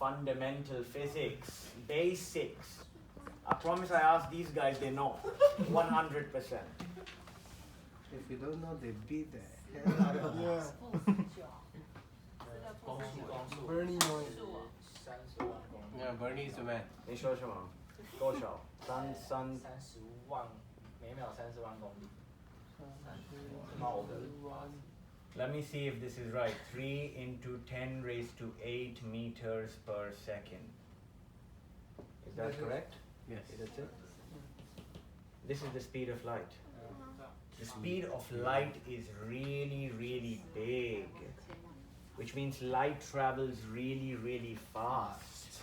fundamental physics, basics. I promise I asked these guys, they know, 100%. If you don't know, they beat the hell out of us. Bernie knows. Yeah, Bernie is the man. 你说什么？多少？三30万每秒30万公里。冒的。Let me see if this is right. 3 into 10 raised to 8 meters per second. Is that correct? Yes. That's it? This is the speed of light. The speed of light is really, really big, which means light travels really, really fast.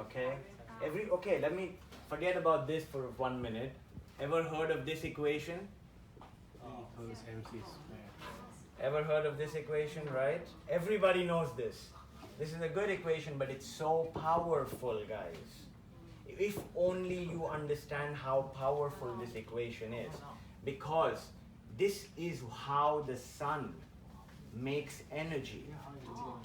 Okay? Okay, let me forget about this for 1 minute. Ever heard of this equation? Ever heard of this equation, right? Everybody knows this. This is a good equation, but it's so powerful, guys. If only you understand how powerful this equation is. Because this is how the sun makes energy,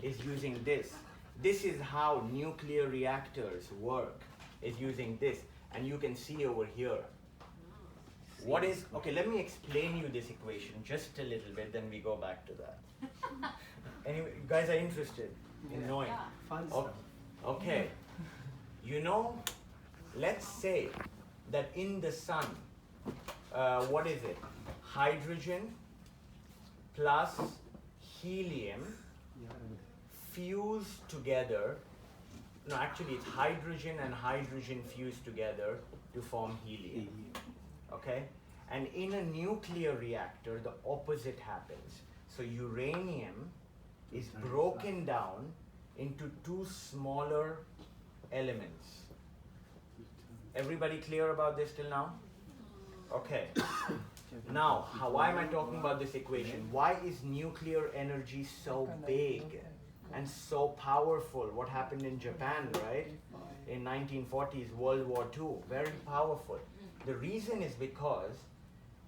is using this. This is how nuclear reactors work, is using this. And you can see over here. What is, okay, let me explain you this equation just a little bit, then we go back to that. Anyway, you guys are interested in knowing? Fun stuff. Okay, you know, let's say that in the sun, what is it? Hydrogen plus helium fuse together. No, actually it's hydrogen and hydrogen fuse together to form helium. Okay? And in a nuclear reactor, the opposite happens. So uranium is broken down into 2 smaller elements. Everybody clear about this till now? Okay. Now, why am I talking about this equation? Why is nuclear energy so big and so powerful? What happened in Japan, right? In 1940s, World War II, very powerful. The reason is because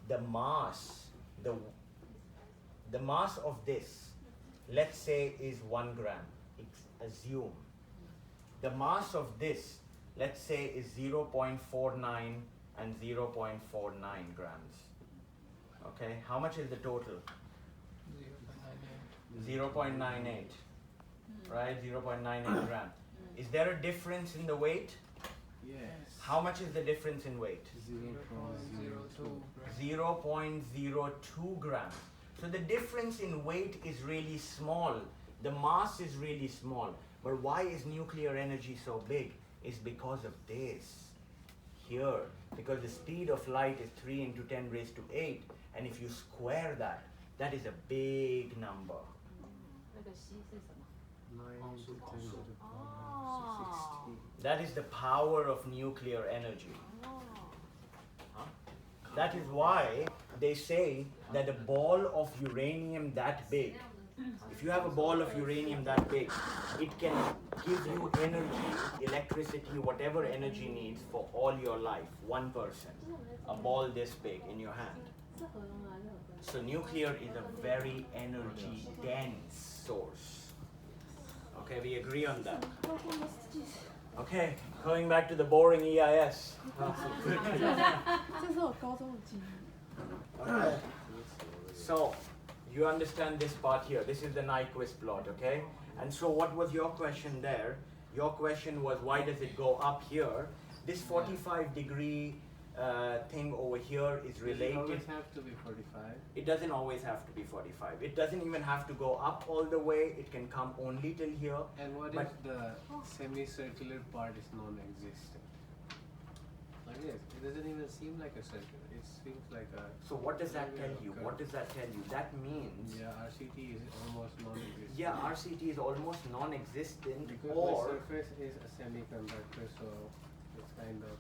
the mass of this, let's say, is 1 gram. Assume. The mass of this, let's say, is 0.49 and 0.49 grams. Okay, how much is the total? 0.98. Right, 0.98 gram. Is there a difference in the weight? Yes. How much is the difference in weight? 0.02 grams. So the difference in weight is really small. The mass is really small. But why is nuclear energy so big? It's because of this. Here, because the speed of light is 3 into 10 raised to 8. And if you square that, that is a big number. 9 to 10 to the power 16. That is the power of nuclear energy. Huh? That is why they say that a ball of uranium that big, if you have a ball of uranium that big, it can give you energy, electricity, whatever energy needs for all your life, 1 person. A ball this big in your hand. So nuclear is a very energy dense source. Okay, we agree on that. Okay, going back to the boring EIS. Okay. So, you understand this part here. This is the Nyquist plot, okay? And so what was your question there? Your question was, why does it go up here? This 45-degree thing over here is related. Does it always have to be 45? It doesn't always have to be 45. It doesn't even have to go up all the way. It can come only till here. And what if the semicircular part is non-existent? Like this. It doesn't even seem like a circle. It seems like a... So what does that tell you? What does that tell you? That means... Yeah, RCT is almost non-existent. Yeah, RCT is almost non-existent. Because Or... the surface is a semiconductor, so it's kind of...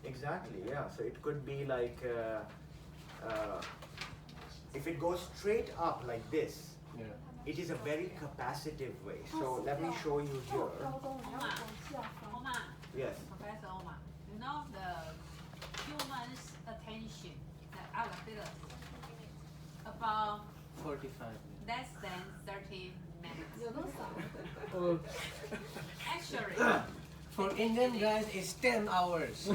Exactly, yeah. So it could be like... if it goes straight up like this, Yeah. it is a very capacitive way. So let me show you here. Omar, Yes. Professor Omar, you know the human's attention, the alphabet, about 45 minutes. less than 30 Oh, Actually, for Indian guys, it's 10 hours.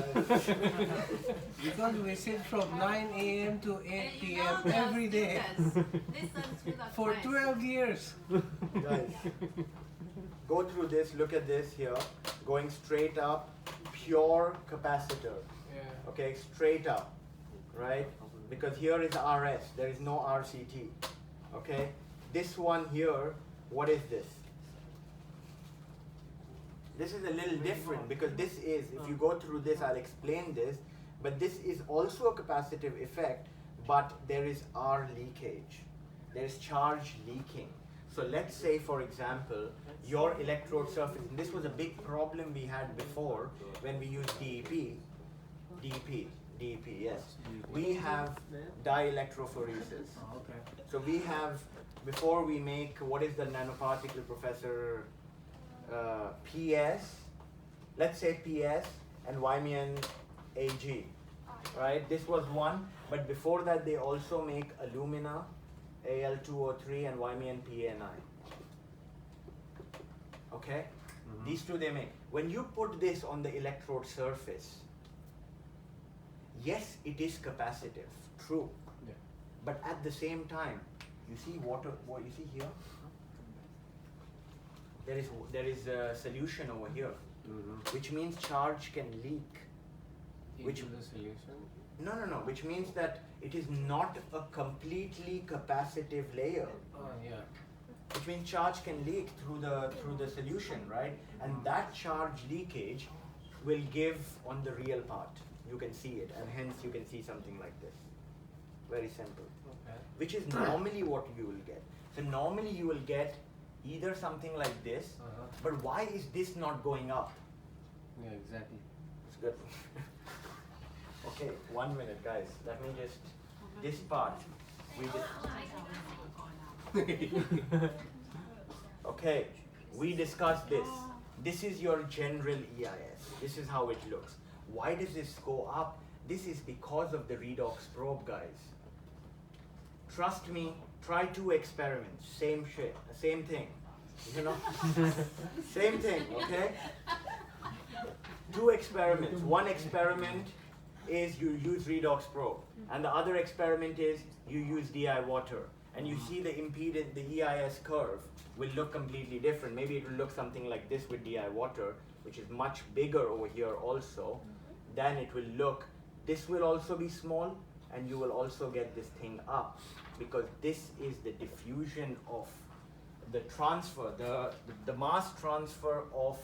Because we sit from 9 a.m. to 8 and you p.m. know the every day students listen to the for class. 12 years. Guys, go through this, look at this here, going straight up, pure capacitor, Yeah. okay, straight up, right? Because here is RS, there is no RCT, okay? This one here, what is this? This is a little different because this is, if you go through this, I'll explain this, but this is also a capacitive effect, but there is R leakage. There is charge leaking. So let's say, for example, your electrode surface, and this was a big problem we had before when we used DEP, yes. We have dielectrophoresis. Okay. So we have, before we make, what is the nanoparticle, Professor? PS, let's say PS and Ymian AG, right? This was one, but before that they also make alumina, Al2O3 and Ymian PNI. Okay? These two they make. When you put this on the electrode surface, yes, it is capacitive, true. Yeah. But at the same time, you see water, what you see here? There is a solution over here, which means charge can leak. Which Into the solution? no, which means that it is not a completely capacitive layer. Oh, yeah. Which means charge can leak through the solution, right? And that charge leakage will give on the real part. You can see it, and hence you can see something like this. Very simple. Okay. Which is normally what you will get. So normally you will get either something like this, but why is this not going up? Yeah, exactly. It's good. Okay, 1 minute, guys. Let me just, this part, we okay, we discussed this. This is your general EIS. This is how it looks. Why does this go up? This is because of the redox probe, guys. Trust me, try 2 experiments. Same shit, same thing. You know? Same thing, okay? 2 experiments. One experiment is you use redox probe, and the other experiment is you use DI water. And you see the impedance, the EIS curve will look completely different. Maybe it will look something like this with DI water, which is much bigger over here also. Then it will look, this will also be small, and you will also get this thing up, because this is the diffusion of the transfer, the mass transfer of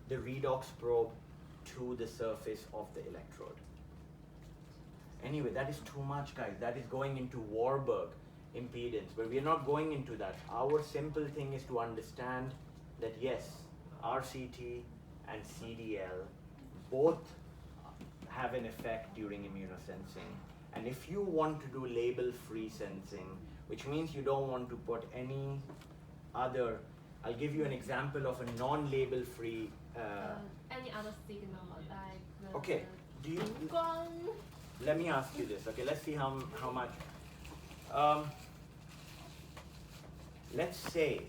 the redox probe to the surface of the electrode. Anyway, that is too much, guys. That is going into Warburg impedance, but we are not going into that. Our simple thing is to understand that yes, RCT and CDL both have an effect during immunosensing. And if you want to do label-free sensing, which means you don't want to put any other, I'll give you an example of a non-label-free. Any other signal like the Okay, do you? Let me ask you this. Okay, let's see how much. Let's say